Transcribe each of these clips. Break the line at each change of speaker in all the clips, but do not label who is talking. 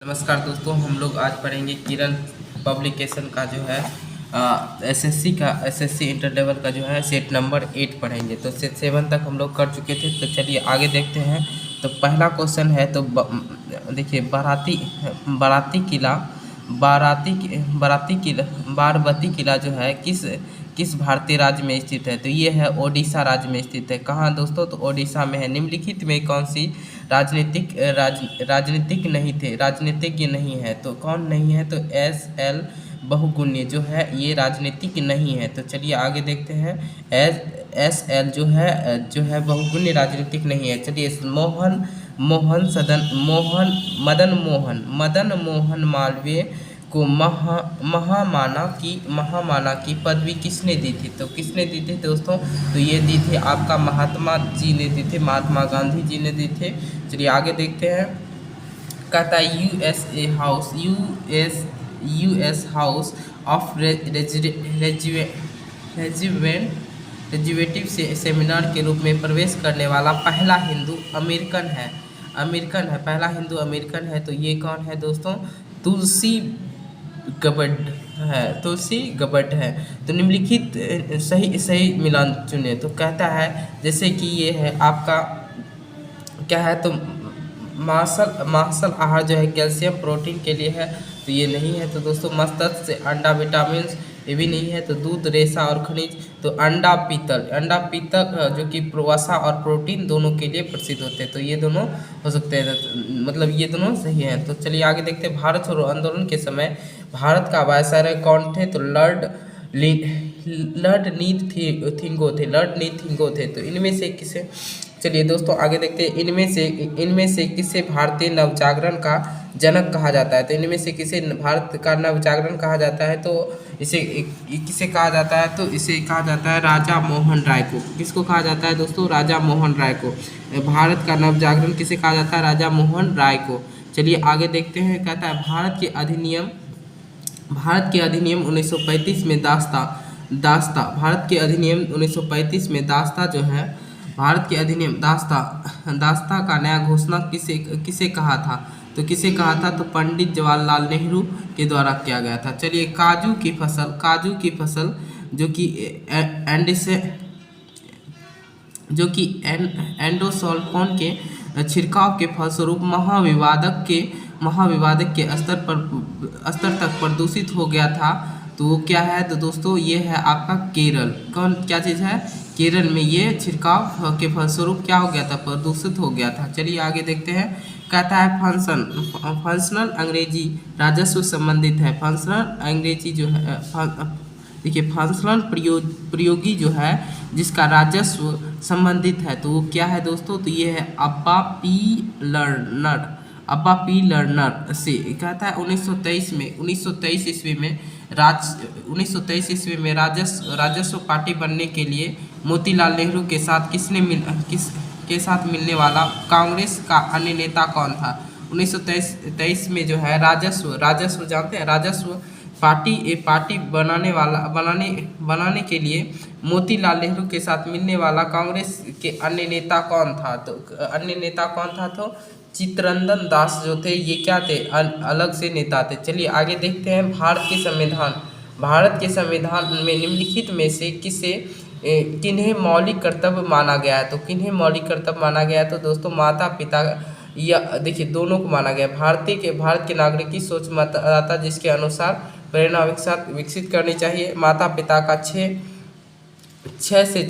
नमस्कार दोस्तों, हम लोग आज पढ़ेंगे किरण पब्लिकेशन का जो है एसएससी इंटर लेवल का जो है सेट नंबर 8 पढ़ेंगे। तो सेट 7 तक हम लोग कर चुके थे। तो चलिए आगे देखते हैं। तो पहला क्वेश्चन है, तो देखिए बाराबती किला जो है किस भारतीय राज्य में स्थित है? तो ये है ओडिशा राज्य में स्थित है। कहाँ दोस्तों? तो ओडिशा में है। निम्नलिखित में कौन सी राजनीतिज्ञ नहीं है? तो कौन नहीं है? तो एस.एल. बहुगुण्य जो है ये राजनीतिक नहीं है। तो चलिए आगे देखते हैं। एस.एल. जो है बहुगुण्य राजनीतिक नहीं है। चलिए मदन मोहन मालवीय को महामाना की पदवी किसने दी थी? तो किसने दी थी दोस्तों? तो ये दी थी आपका महात्मा जी ने दी थी, महात्मा गांधी जी ने दी थे। चलिए आगे देखते हैं। कहता है यूएस हाउस ऑफ रेजिवेटिव सेमिनार के रूप में प्रवेश करने वाला पहला हिंदू अमेरिकन है। पहला हिंदू अमेरिकन है। तो ये कौन है दोस्तों? तुलसी गबर्ट है। तो निम्नलिखित सही मिलान चुने। तो कहता है जैसे कि ये है आपका क्या है, तो मांसल आहार जो है कैल्शियम प्रोटीन के लिए है। तो ये नहीं है। तो दोस्तों मत्स्य से अंडा विटामिन ये भी नहीं है। तो दूध, रेशा और खनिज। तो अंडा पीतल जो कि वसा और प्रोटीन दोनों के लिए प्रसिद्ध होते हैं। तो ये दोनों हो सकते हैं, मतलब ये दोनों सही हैं। तो चलिए आगे देखते हैं। भारत छोड़ो आंदोलन के समय भारत का वायसराय कौन थे? तो लॉर्ड नील थिंगो थे। तो इनमें से किसे, चलिए दोस्तों आगे देखते हैं। इनमें से किसे भारतीय नवजागरण का जनक कहा जाता है? तो इनमें से किसे भारत का नवजागरण कहा जाता है? तो इसे किसे कहा जाता है? तो इसे कहा जाता है राजा मोहन राय को। किसको कहा जाता है दोस्तों? राजा मोहन राय को। भारत का नवजागरण किसे कहा जाता है? राजा मोहन राय को। चलिए आगे देखते हैं। कहता है भारत के अधिनियम 1935 में भारत के अधिनियम 1935 में दास्ता जो है, भारत के अधिनियम दास्ता का नया घोषणा किसे कहा था? तो किसे कहा था? तो पंडित जवाहरलाल नेहरू के द्वारा किया गया था। चलिए काजू की फसल जो कि एंडोसल्फान के छिड़काव के फलस्वरूप महाविवादक के स्तर तक प्रदूषित हो गया था। तो वो क्या है? तो दोस्तों ये है आपका केरल। क्या चीज़ है? केरल में ये छिड़काव के फलस्वरूप क्या हो गया था? प्रदूषित हो गया था। चलिए आगे देखते हैं। कहता है फंक्शनल अंग्रेजी राजस्व संबंधित है। फंक्शनल अंग्रेजी जो है, देखिए फंक्शनल प्रयोगी जो है जिसका राजस्व संबंधित है, तो वो क्या है दोस्तों? तो ये है अब्बा पी लर्नर से। कहता है 1923 ईस्वी में राजस्व पार्टी बनने के लिए मोतीलाल नेहरू के साथ मिलने वाला कांग्रेस का अन्य नेता कौन था? 1923 में जो है राजस्व जानते हैं, राजस्व पार्टी बनाने के लिए मोतीलाल नेहरू के साथ मिलने वाला कांग्रेस के अन्य नेता कौन था? तो अन्य नेता कौन था? तो चित्तरंजन दास जो थे, ये क्या थे? अलग से नेता थे। चलिए आगे देखते हैं। भारत के संविधान में निम्नलिखित में से किन्हें मौलिक कर्तव्य माना गया है? तो किन्हें मौलिक कर्तव्य माना गया है? तो दोस्तों माता पिता या देखिए दोनों को माना गया। भारत के नागरिक की सोच मतदाता जिसके अनुसार प्रेरणा विकसित करनी चाहिए। माता पिता का 6 से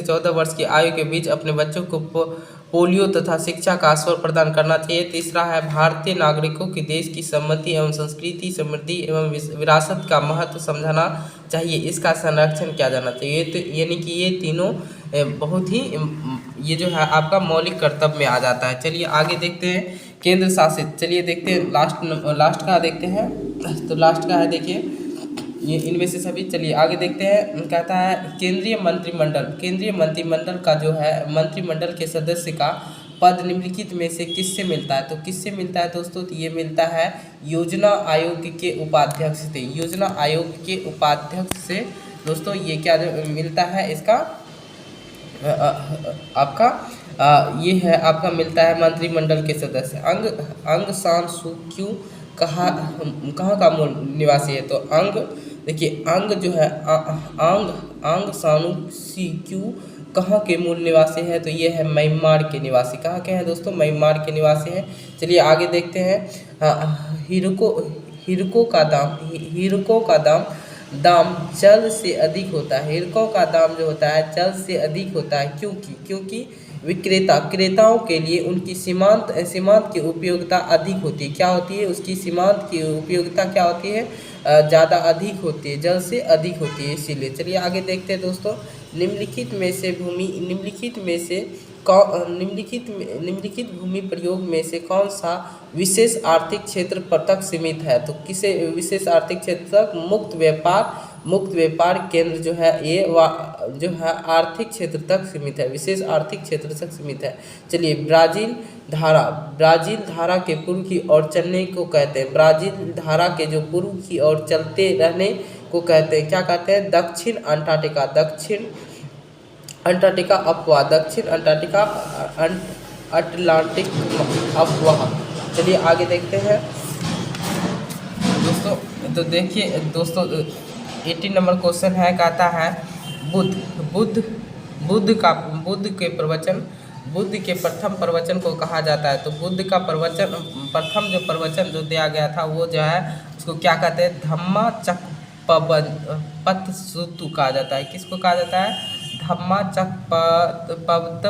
14 वर्ष की आयु के बीच अपने बच्चों को पोलियो तथा शिक्षा का अवसर प्रदान करना चाहिए। तीसरा है भारतीय नागरिकों की देश की सम्मति एवं संस्कृति, समृद्धि एवं विरासत का महत्व समझाना चाहिए। इसका संरक्षण किया जाना चाहिए। तो यानी कि ये तीनों बहुत ही ये जो है आपका मौलिक कर्तव्य में आ जाता है। चलिए आगे देखते हैं। केंद्र शासित, चलिए देखते हैं लास्ट का देखते हैं। तो लास्ट का है देखिए ये इनमें से सभी। चलिए आगे देखते हैं। कहता है केंद्रीय मंत्रिमंडल का जो है मंत्रिमंडल के सदस्य का पद निम्नलिखित में से किससे मिलता है? तो किससे मिलता है दोस्तों? तो ये मिलता है योजना आयोग के उपाध्यक्ष से। योजना आयोग के उपाध्यक्ष से दोस्तों ये क्या मिलता है? इसका आपका ये है आपका मिलता है मंत्रिमंडल के सदस्य। अंग सान सू क्यू कहाँ कहाँ का मूल निवासी है? तो अंग, देखिए अंग जो है अंग सानू सी क्यू कहाँ के मूल निवासी है? तो ये है म्यांमार के निवासी। कहाँ के हैं दोस्तों? म्यांमार के निवासी हैं। चलिए आगे देखते हैं। हीरको का दाम जल से अधिक होता है। हीरकों का दाम जो होता है जल से अधिक होता है, क्योंकि क्रेताओं के लिए उनकी सीमांत की उपयोगिता अधिक होती है। क्या होती है? उसकी सीमांत की उपयोगिता क्या होती है? ज़्यादा अधिक होती है, जल से अधिक होती है, इसीलिए। चलिए आगे देखते हैं दोस्तों। निम्नलिखित भूमि प्रयोग में से कौन सा विशेष आर्थिक क्षेत्र तक सीमित है? तो किसे विशेष आर्थिक क्षेत्र तक? मुक्त व्यापार केंद्र जो है ये जो है आर्थिक क्षेत्र तक सीमित है, विशेष आर्थिक क्षेत्र तक सीमित है। चलिए ब्राज़ील धारा के पूर्व की ओर चलने को कहते हैं। ब्राज़ील धारा के जो पूर्व की ओर चलते रहने को कहते हैं, क्या कहते हैं? दक्षिण अंटार्कटिका अटलांटिक अफवाह। चलिए आगे देखते हैं दोस्तों। तो देखिए दोस्तों 18 नंबर क्वेश्चन है, कहता है बुद्ध के प्रथम प्रवचन को कहा जाता है। तो बुद्ध का प्रथम जो प्रवचन जो दिया गया था वो जो है उसको क्या कहते हैं? धम्माचक्कपवत्त कहा जाता है। किसको कहा जाता है? धम्माचक्कपवत्त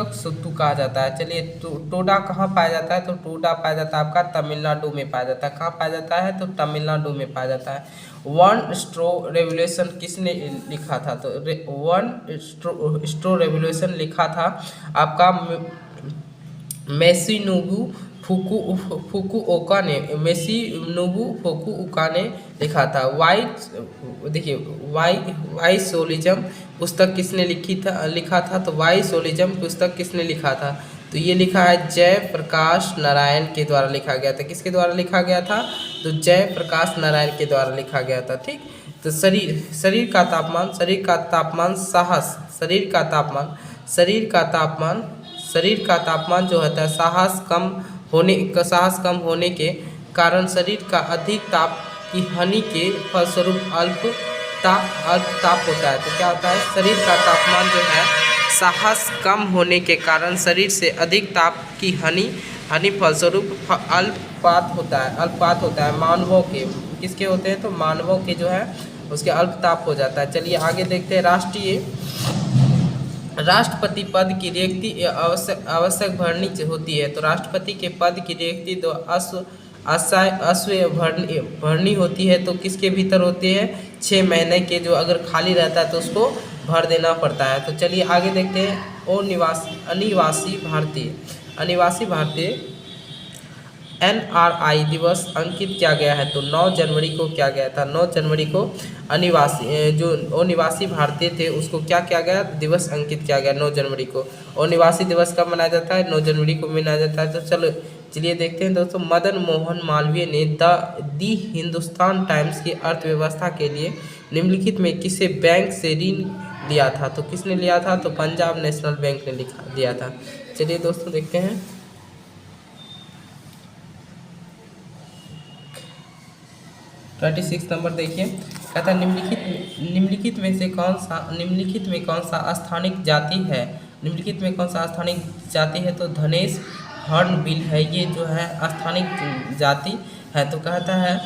कहा जाता है। चलिए टोडा कहाँ पाया जाता है? तो टोडा पाया जाता है आपका तमिलनाडु में पाया जाता है। कहाँ पाया जाता है? तो तमिलनाडु में पाया जाता है। वन स्ट्रो रेवोल्यूशन किसने लिखा था? तो वन स्ट्रो रेवोल्यूशन लिखा था आपका मेसिनोबु फुकुओका ने लिखा था। वाइसोलिज्म पुस्तक किसने लिखा था? तो वाइसोलिज्म पुस्तक किसने लिखा था? तो ये लिखा है जयप्रकाश नारायण के द्वारा लिखा गया था। किसके द्वारा लिखा गया था? तो जयप्रकाश नारायण के द्वारा लिखा गया था। ठीक। तो शरीर का तापमान जो होता है साहस कम होने के कारण शरीर का अधिक ताप की हानि के फलस्वरूप अल्प ताप होता है। तो क्या होता है? शरीर का तापमान जो है साहस कम होने के कारण शरीर से अधिक ताप की हानि फलस्वरूप अल्पपात होता है। मानवों के किसके होते हैं? तो मानवों के जो है उसके अल्पताप हो जाता है। चलिए आगे देखते हैं। राष्ट्रपति पद की रिक्ति आवश्यक भरनी होती है। तो राष्ट्रपति के पद की रिक्ति तो भरनी होती है। तो किसके भीतर होती है? 6 महीने के जो अगर खाली रहता है तो उसको भर देना पड़ता है। तो चलिए आगे देखते हैं। अनिवासी भारतीय NRI दिवस अंकित किया गया है। तो 9 जनवरी को किया गया था। 9 जनवरी को अनिवासी भारतीय थे उसको क्या किया गया? दिवस अंकित किया गया 9 जनवरी को। अनिवासी दिवस कब मनाया जाता है? 9 जनवरी को मनाया जाता है। तो चलिए देखते हैं दोस्तों। मदन मोहन मालवीय ने दी हिंदुस्तान टाइम्स की अर्थव्यवस्था के लिए निम्नलिखित में किसे बैंक से ऋण लिया था? तो किसने लिया था? तो पंजाब नेशनल बैंक ने लिया था। चलिए दोस्तों देखते हैं। 26 नंबर देखिए, कहता है निम्नलिखित में कौन सा स्थानिक जाति है? निम्नलिखित में कौन सा स्थानिक जाति है? तो धनेश हॉर्नबिल है, ये जो है स्थानिक जाति है। तो कहता है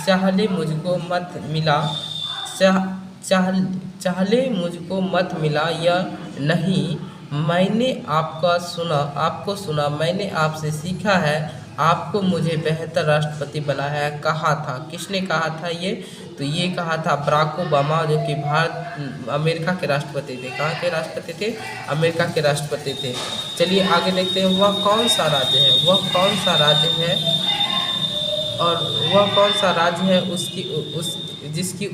चाहले मुझको मत मिला या नहीं, मैंने आपको सुना, मैंने आपसे सीखा है, आपको मुझे बेहतर राष्ट्रपति बनाया है, कहा था। किसने कहा था ये? तो ये कहा था बराक ओबामा, जो कि अमेरिका के राष्ट्रपति थे। कहाँ के राष्ट्रपति थे? अमेरिका के राष्ट्रपति थे। चलिए आगे देखते हैं। वह कौन सा राज्य है? और वह कौन सा राज्य है जिसकी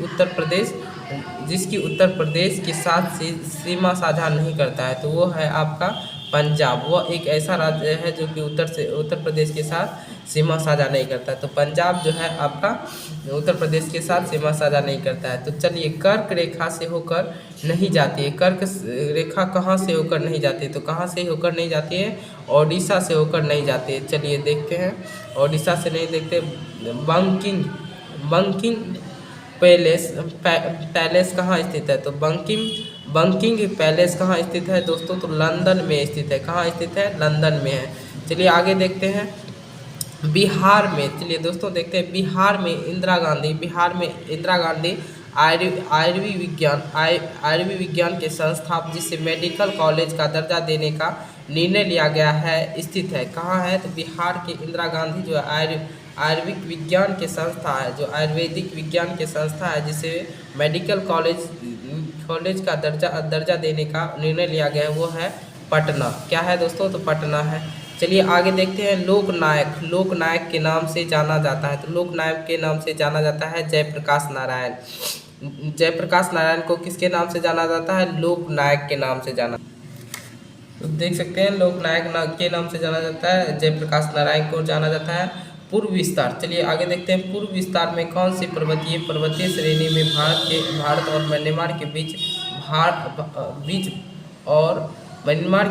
उत्तर प्रदेश के साथ सीमा साझा नहीं करता है? तो वो है आपका पंजाब वह एक ऐसा राज्य है जो कि उत्तर प्रदेश के साथ सीमा साझा नहीं करता है। तो पंजाब जो है आपका उत्तर प्रदेश के साथ सीमा साझा नहीं करता है। तो चलिए, कर्क रेखा से होकर नहीं जाती है। कर्क रेखा कहाँ से होकर नहीं जाती है? तो कहाँ से होकर नहीं जाती है? ओडिशा से होकर नहीं जाती है। चलिए देखते हैं, ओडिशा से नहीं देखते। बंकिंग पैलेस कहाँ स्थित है? तो बंकिंग पैलेस कहाँ स्थित है दोस्तों? तो लंदन में स्थित है। कहाँ स्थित है? लंदन में है। चलिए आगे देखते हैं, बिहार में। चलिए दोस्तों देखते हैं, बिहार में इंदिरा गांधी आयुर्वेद विज्ञान के संस्थापक, जिसे मेडिकल कॉलेज का दर्जा देने का निर्णय लिया गया है, स्थित है। कहाँ है? तो बिहार के इंदिरा गांधी जो आयुर्वेदिक विज्ञान के संस्था है, जो आयुर्वेदिक विज्ञान के संस्था है, जिसे मेडिकल कॉलेज का दर्जा देने का निर्णय लिया गया है, वो है पटना। क्या है दोस्तों? तो पटना है। चलिए आगे देखते हैं, लोकनायक के नाम से जाना जाता है। तो लोकनायक के नाम से जाना जाता है जयप्रकाश नारायण। जयप्रकाश नारायण को किसके नाम से जाना जाता है? लोकनायक के नाम से जाना। तो देख सकते हैं, लोकनायक के नाम से जाना जाता है, जयप्रकाश नारायण को जाना जाता है। पूर्व विस्तार। चलिए आगे देखते हैं, पूर्व विस्तार में कौन सी पर्वतीय श्रेणी में भारत और म्यांमार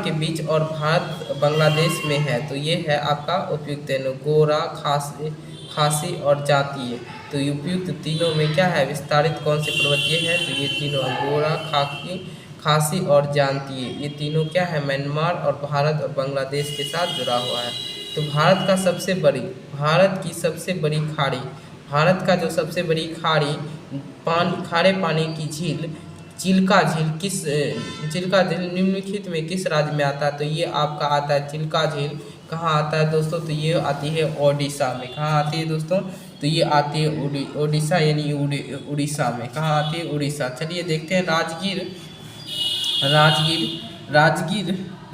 के बीच और भारत बांग्लादेश में है? तो ये है आपका उपयुक्त है, गोरा, खासी और जातीय। तो उपयुक्त तीनों में क्या है? विस्तारित कौन सी पर्वतीय है? तो ये तीनों, गोरा, खासी और जातीय, ये तीनों क्या है? म्यांमार और भारत और बांग्लादेश के साथ जुड़ा हुआ है। तो भारत का सबसे बड़ी खाड़ी खारे पानी की झील चिल्का झील निम्नलिखित में किस राज्य में आता है? तो ये आपका आता है चिल्का झील। कहाँ आता है दोस्तों? तो ये आती है ओडिशा में। कहाँ आती है दोस्तों? तो ये आती है ओडिशा, यानी उड़ीसा में। कहाँ आती है? उड़ीसा। चलिए देखते हैं, राजगीर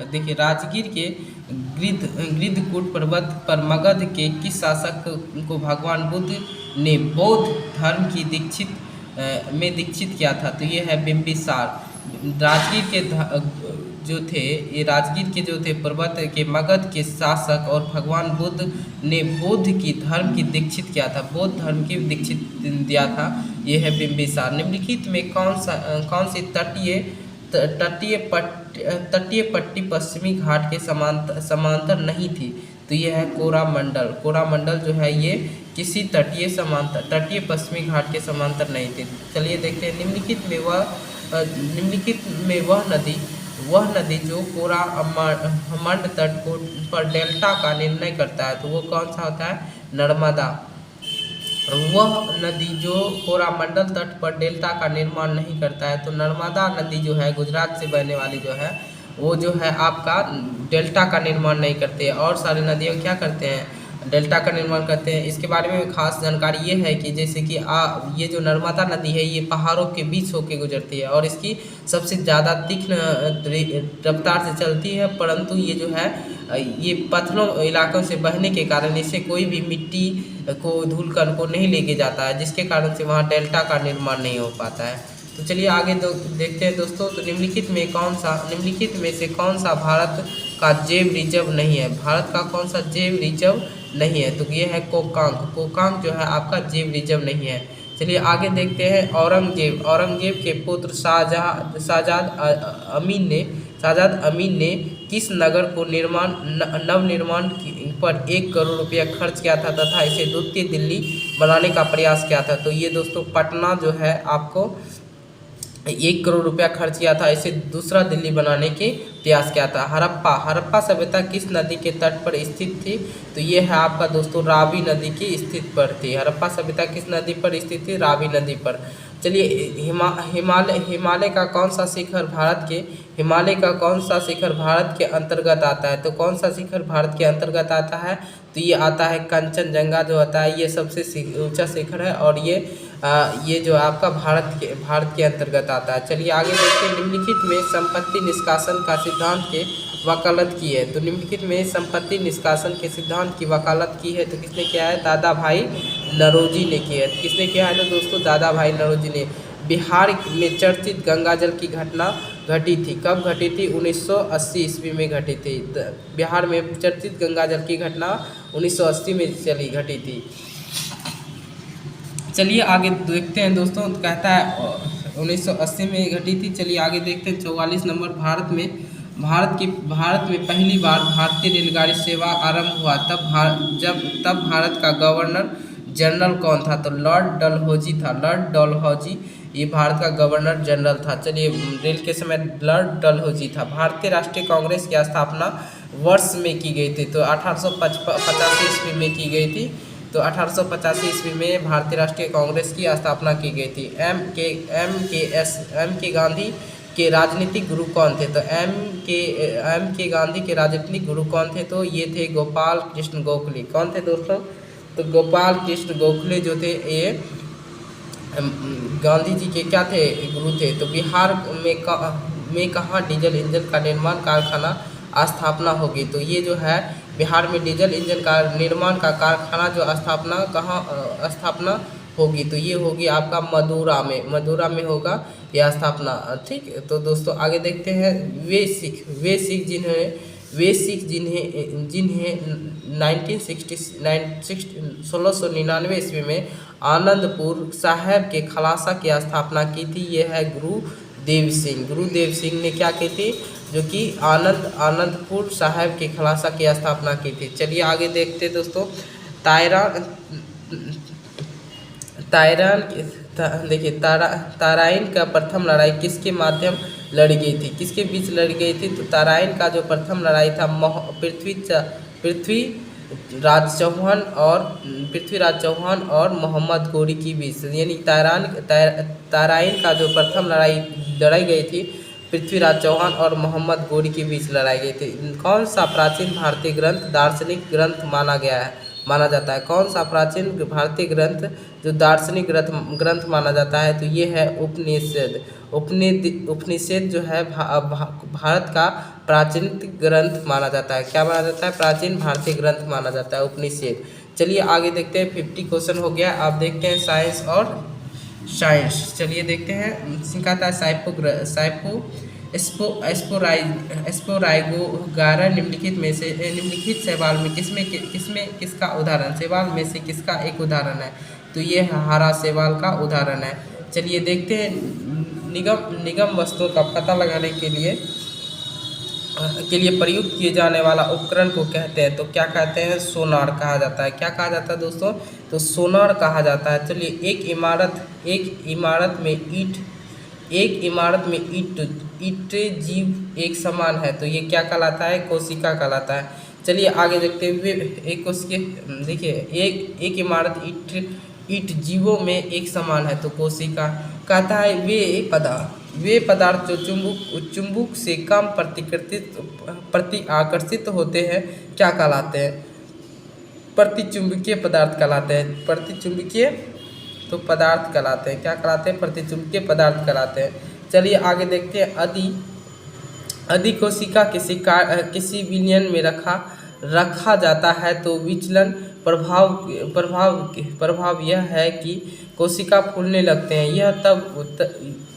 देखिए, राजगीर के गृद्धकूट पर्वत पर मगध के किस शासक को भगवान बुद्ध ने बौद्ध धर्म की दीक्षित किया था? तो ये है बिंबिसार। राजगीर के जो थे पर्वत के मगध के शासक और भगवान बुद्ध ने बौद्ध की धर्म की दीक्षित किया था, बौद्ध धर्म की दीक्षित दिया था। ये है बिंबिसार। निम्नलिखित में कौन सी तटीय पट्टी पश्चिमी घाट के समांतर नहीं थी? तो ये है कोरामंडल। कोरामंडल जो है ये किसी तटीय पश्चिमी घाट के समांतर नहीं थी। चलिए देखते हैं, निम्नलिखित में वह नदी जो कोरामंड तट पर डेल्टा का निर्णय करता है, तो वो कौन सा होता है? नर्मदा। वह नदी जो कोरामंडल तट पर डेल्टा का निर्माण नहीं करता है, तो नर्मदा नदी जो है, गुजरात से बहने वाली जो है, वो जो है आपका डेल्टा का निर्माण नहीं करते। और सारी नदियाँ क्या करते हैं? डेल्टा का निर्माण करते हैं। इसके बारे में खास जानकारी ये है कि जैसे कि ये जो नर्मदा नदी है, ये पहाड़ों के बीच होकर गुजरती है और इसकी सबसे ज़्यादा तीक्ष्ण रफ्तार से चलती है, परंतु ये जो है ये पत्थरों इलाकों से बहने के कारण इसे कोई भी मिट्टी को धूल कण को नहीं लेके जाता है, जिसके कारण से वहाँ डेल्टा का निर्माण नहीं हो पाता है। तो चलिए आगे देखते हैं दोस्तों। तो निम्नलिखित में से कौन सा भारत का जैव रिजर्व नहीं है? भारत का कौन सा जैव रिजर्व नहीं है? तो ये है कोकांग जो है आपका जैव रिजर्व नहीं है। चलिए आगे देखते हैं, औरंगजेब के पुत्र शाहजाद अमीन ने किस नगर को नवनिर्माण पर 1 करोड़ रुपया खर्च किया था तथा इसे द्वितीय दिल्ली बनाने का प्रयास किया था? तो ये दोस्तों पटना जो है आपको 1 करोड़ रुपया खर्च किया था, इसे दूसरा दिल्ली बनाने के प्रयास किया था। हड़प्पा सभ्यता किस नदी के तट पर स्थित थी? तो ये है आपका दोस्तों रावी नदी की स्थित पर थी। हड़प्पा सभ्यता किस नदी पर स्थित थी? रावी नदी पर। चलिए, हिमालय का कौन सा शिखर भारत के अंतर्गत आता है? तो कौन सा शिखर भारत के अंतर्गत आता है? तो ये आता है कंचनजंगा जो होता है, ये सबसे ऊंचा शिखर है और ये जो आपका भारत के अंतर्गत आता है। चलिए आगे देखते हैं, निम्नलिखित में संपत्ति निष्कासन का सिद्धांत के वकालत की है। तो निम्नलिखित में संपत्ति निष्कासन के सिद्धांत की वकालत की है, तो किसने किया है? दादा भाई नौरोजी ने किया है। किसने किया है? तो दोस्तों दादा भाई नौरोजी ने। बिहार में चर्चित गंगा जल की घटना घटी थी। कब घटी थी? 1980 ईस्वी में घटी थी। बिहार में चर्चित गंगा जल की घटना 1980 में घटी थी। चलिए आगे देखते हैं दोस्तों, तो कहता है 1980 में घटी थी। चलिए आगे देखते हैं 44 नंबर, भारत में पहली बार भारतीय रेलगाड़ी सेवा आरंभ हुआ तब भारत का गवर्नर जनरल कौन था? तो लॉर्ड डलहौजी था। लॉर्ड डलहौजी ये भारत का गवर्नर जनरल था। चलिए रेल के समय लॉर्ड डलहौजी था। भारतीय राष्ट्रीय कांग्रेस की स्थापना वर्ष में की गई थी? तो 1885 ईस्वी में की गई थी। तो 1885 ईस्वी में भारतीय राष्ट्रीय कांग्रेस की स्थापना की गई थी। एम के गांधी के राजनीतिक गुरु कौन थे? तो एम के गांधी के राजनीतिक गुरु कौन थे? तो ये थे गोपाल कृष्ण गोखले। कौन थे दोस्तों? तो गोपाल कृष्ण गोखले जो थे ये गांधी जी के क्या थे? गुरु थे। तो बिहार में कहाँ डीजल इंजन का निर्माण कारखाना स्थापना होगी? तो ये जो है बिहार में डीजल इंजन का निर्माण का कारखाना जो स्थापना होगी, तो ये होगी आपका मदुरा में होगा यह स्थापना। ठीक, तो दोस्तों आगे देखते हैं। वे सिख जिन्हें 1699 ईस्वी में आनंदपुर साहब के खलासा की स्थापना की थी, ये है गुरुदेव सिंह ने क्या की थी? जो कि आनंदपुर साहब के खलासा की स्थापना की थी। चलिए आगे देखते हैं दोस्तों। देखिए ताराइन का प्रथम लड़ाई किसके माध्यम लड़ी गई थी? किसके बीच लड़ी गई थी? तो ताराइन का जो प्रथम लड़ाई था पृथ्वीराज चौहान और मोहम्मद गोरी के बीच, यानी ताराइन का जो प्रथम लड़ाई गई थी पृथ्वीराज चौहान और मोहम्मद गोरी के बीच लड़ाई गई थी। कौन सा प्राचीन भारतीय ग्रंथ दार्शनिक ग्रंथ माना जाता है? कौन सा प्राचीन भारतीय ग्रंथ जो दार्शनिक ग्रंथ माना जाता है? तो ये है उपनिषद जो है भारत का प्राचीन ग्रंथ माना जाता है। क्या माना जाता है? प्राचीन भारतीय ग्रंथ माना जाता है उपनिषद। चलिए आगे देखते हैं। 50 क्वेश्चन हो गया। आप देखते हैं साइंस। चलिए देखते हैं। सिखाता है एस्पोराइगोगारा निम्नलिखित शैवाल में किसका उदाहरण? शैवाल में से किसका एक उदाहरण है? तो ये हरा शैवाल का उदाहरण है। चलिए देखते हैं। निगम वस्तुओं का पता लगाने के लिए प्रयुक्त किए जाने वाला उपकरण को कहते हैं? तो क्या कहते हैं? सोनार कहा जाता है। क्या कहा जाता है दोस्तों? तो सोनार कहा जाता है। चलिए एक इमारत में ईंट जीव एक समान है, तो ये क्या कहलाता है? कोशिका कहलाता है। चलिए आगे देखते हुए देखिए एक इमारत ईंट जीवों में एक समान है, तो कोशिका। कहता है वे पदार्थ जो चुंबक से कम प्रति आकर्षित होते हैं क्या कहलाते हैं? प्रतिचुंबकीय पदार्थ कहलाते हैं। प्रतिचुंबकीय तो पदार्थ कहलाते हैं। क्या कहलाते हैं? प्रतिचुंबकीय पदार्थ कहलाते हैं। चलिए आगे देखते हैं। अधिक कोशिका किसी विलयन में रखा जाता है तो विचलन प्रभाव यह है कि कोशिका फूलने लगते हैं। यह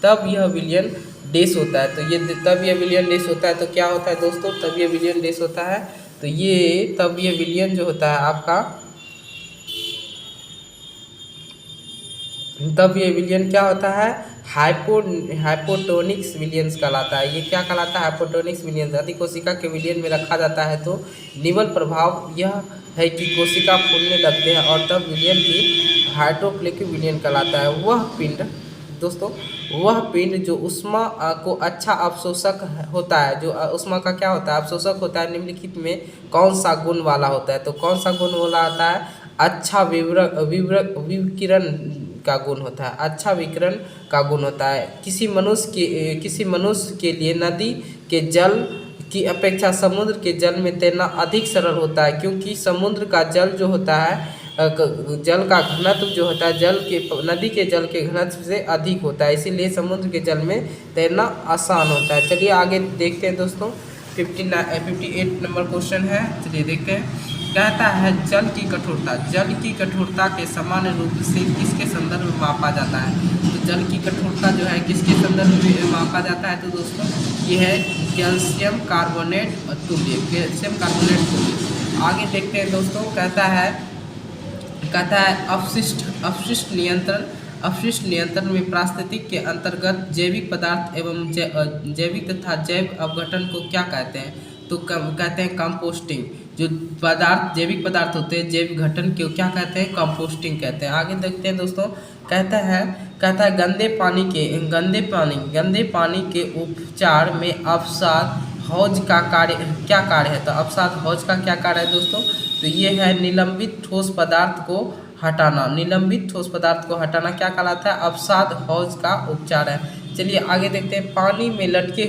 तब यह विलयन डैश होता है। तो ये तब यह विलयन डैश होता है। तो क्या होता है दोस्तों? तब यह विलयन डैश होता है। तो ये तब यह विलयन जो होता है आपका, तब ये विलयन क्या होता है? हाइपोटोनिक्स विलियंस कहलाता है। ये क्या कहलाता है? हाइपोटोनिक्स विलियंस। अधिक कोशिका के विलयन में रखा जाता है तो निवल प्रभाव यह है कि कोशिका फूलने लगते हैं और तब विलयन की हाइड्रोक्लिक विलयन कहलाता है। वह पिंड जो ऊष्मा को अच्छा अवशोषक होता है, जो ऊष्मा का क्या होता है? अवशोषक होता है। निम्नलिखित में कौन सा गुण वाला होता है? तो कौन सा गुण वाला आता है? अच्छा विकिरण का गुण होता है। अच्छा विकिरण का गुण होता है। किसी मनुष्य के लिए नदी के जल की अपेक्षा समुद्र के जल में तैरना अधिक सरल होता है, क्योंकि समुद्र का जल जो होता है जल का घनत्व जो होता है नदी के जल के घनत्व से अधिक होता है, इसीलिए समुद्र के जल में तैरना आसान होता है। चलिए आगे देखते हैं दोस्तों। 58 नंबर क्वेश्चन है। चलिए देखते हैं। कहता है जल की कठोरता के सामान्य रूप से किसके संदर्भ में मापा जाता है? तो जल की कठोरता जो है किसके संदर्भ में मापा जाता है? तो दोस्तों ये है कैल्शियम कार्बोनेट तुल्य। आगे देखते हैं दोस्तों, कहता है अपशिष्ट नियंत्रण में पारिस्थितिक के अंतर्गत जैविक पदार्थ एवं जैविक तथा जैव अपघटन को क्या कहते हैं? तो कहते हैं कंपोस्टिंग। जो जैविक पदार्थ होते हैं जैविक घटन को क्या कहते हैं? कंपोस्टिंग कहते हैं। आगे देखते हैं दोस्तों, कहता है गंदे पानी के उपचार में अवसाद हौज का क्या कार्य है? तो अवसाद हौज का क्या कार्य है दोस्तों? तो ये है निलंबित ठोस पदार्थ को हटाना क्या कहलाता है? अवसाद हौज का उपचार है। चलिए आगे देखते हैं, पानी में लटके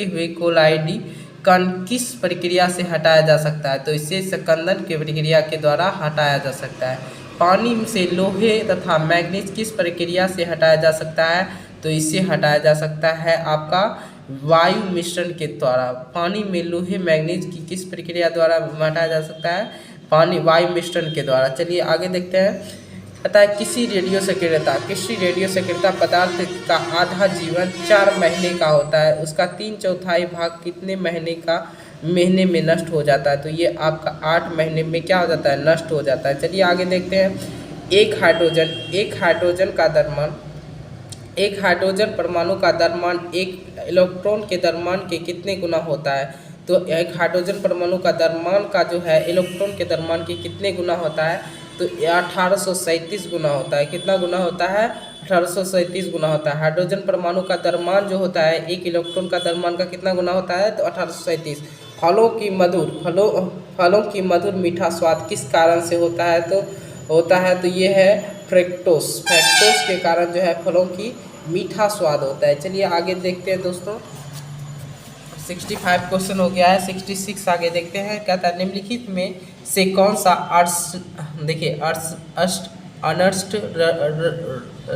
हुए कोलाइडी कण किस प्रक्रिया से हटाया जा सकता है? तो इसे संकंदन की प्रक्रिया के द्वारा हटाया जा सकता है। पानी से लोहे तथा मैग्नीज किस प्रक्रिया से हटाया जा सकता है? तो इससे हटाया जा सकता है आपका वायु मिश्रण के द्वारा। पानी में लोहे मैग्नीज की किस प्रक्रिया द्वारा हटाया जा सकता है? वायु मिश्रण के द्वारा। चलिए आगे देखते हैं, कहता है किसी रेडियो सक्रियता पदार्थ का आधा जीवन 4 महीने का होता है, उसका 3/4 भाग कितने महीने में नष्ट हो जाता है? तो ये आपका 8 महीने में क्या हो जाता है? नष्ट हो जाता है। चलिए आगे देखते हैं, एक हाइड्रोजन परमाणु का द्रव्यमान एक इलेक्ट्रॉन के द्रव्यमान के कितने गुना होता है? तो एक हाइड्रोजन परमाणु का द्रव्यमान का जो है इलेक्ट्रॉन के द्रव्यमान के कितने गुना होता है? तो 1837 गुना होता है। कितना गुना होता है? 1837 गुना होता है। हाइड्रोजन परमाणु का द्रव्यमान जो होता है एक इलेक्ट्रॉन का द्रव्यमान का कितना गुना होता है? तो 1837। फलों की मधुर मीठा स्वाद किस कारण से होता है? तो ये है फ्रैक्टोस के कारण जो है फलों की मीठा स्वाद होता है। चलिए आगे देखते हैं दोस्तों, 65 क्वेश्चन हो गया है। 66 आगे देखते हैं, कहता है निम्नलिखित में से कौन सा अर्नस्ट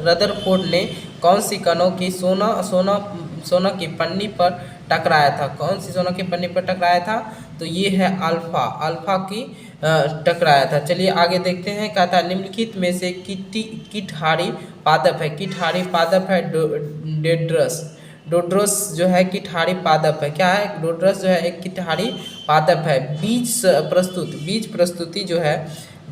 रदरफोर्ड ने कौन सी कणों की सोना की पन्नी पर टकराया था? कौन सी सोना की पन्नी पर टकराया था? तो ये है अल्फा की टकराया था। चलिए आगे देखते हैं, कहता है निम्नलिखित में से कीटहारी पादप है डोड्रस जो है कीटहारी पादप है। क्या है? डोड्रस जो है एक कीटहारी पादप है।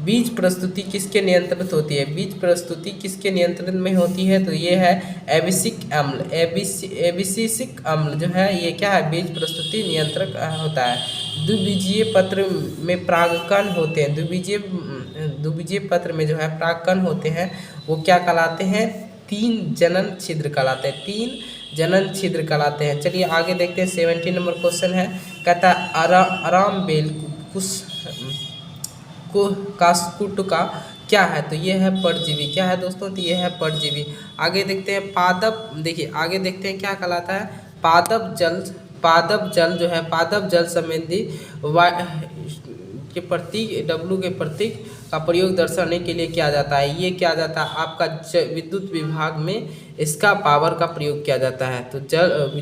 बीज प्रस्तुति किसके नियंत्रित होती है? बीज प्रस्तुति किसके नियंत्रण में होती है? तो ये है एबिसिक अम्ल जो है ये क्या है? बीज प्रस्तुति नियंत्रक होता है। द्विबीजीय पत्र में परागकण होते हैं। द्विबीजीय पत्र में जो है परागकण होते हैं वो क्या कहलाते हैं? 3 जनन छिद्र कहलाते हैं। चलिए आगे देखते हैं, 70 नंबर क्वेश्चन है, कहता है आराम बेल का क्या है? तो ये है परजीवी। क्या है दोस्तों? तो ये है परजीवी। आगे देखते हैं पादप, देखिए आगे देखते हैं क्या कहलाता है? पादप जल जो है पादप जल संबंधी के प्रतीक W के प्रतीक का प्रयोग दर्शाने के लिए किया जाता है। ये किया जाता है आपका विद्युत विभाग में, इसका पावर का प्रयोग किया जाता है। तो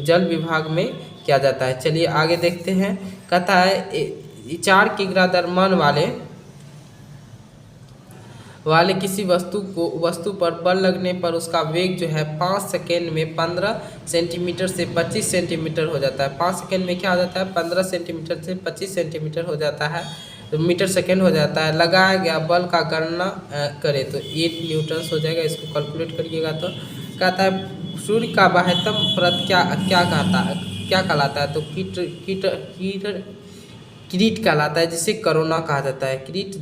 जल विभाग में किया जाता है। चलिए आगे देखते हैं, कहता है 4 किग्रा द्रव्यमान वाले किसी वस्तु पर बल लगने पर उसका वेग जो है 5 सेकेंड में 15 सेंटीमीटर से 25 सेंटीमीटर हो जाता है। 5 सेकेंड में क्या हो जाता है? 15 सेंटीमीटर से 25 सेंटीमीटर हो जाता है, तो मीटर सेकेंड हो जाता है। लगाया गया बल का गणना करें तो 8 न्यूटन हो जाएगा। इसको कैलकुलेट करिएगा तो कहता है सूर्य का बाह्यतम परत क्या कहलाता है? तो किरीट कहलाता है, जिसे करोना कहा जाता है। किरीट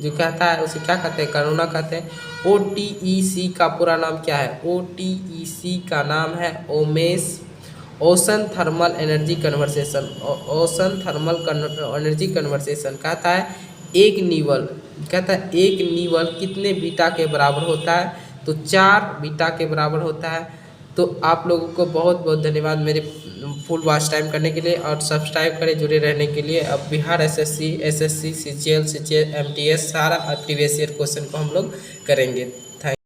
जो कहता है उसे क्या कहते हैं? करोना कहते हैं। OTEC का पूरा नाम क्या है? OTEC का नाम है ओशन थर्मल एनर्जी कन्वर्सेशन। कहता है एक नीवल कितने बीटा के बराबर होता है? तो 4 बीटा के बराबर होता है। तो आप लोगों को बहुत बहुत धन्यवाद मेरे फुल वॉच टाइम करने के लिए, और सब्सक्राइब करें जुड़े रहने के लिए। अब Bihar SSC, SSC, CGL, MTS सारा प्रीवियस ईयर क्वेश्चन को हम लोग करेंगे।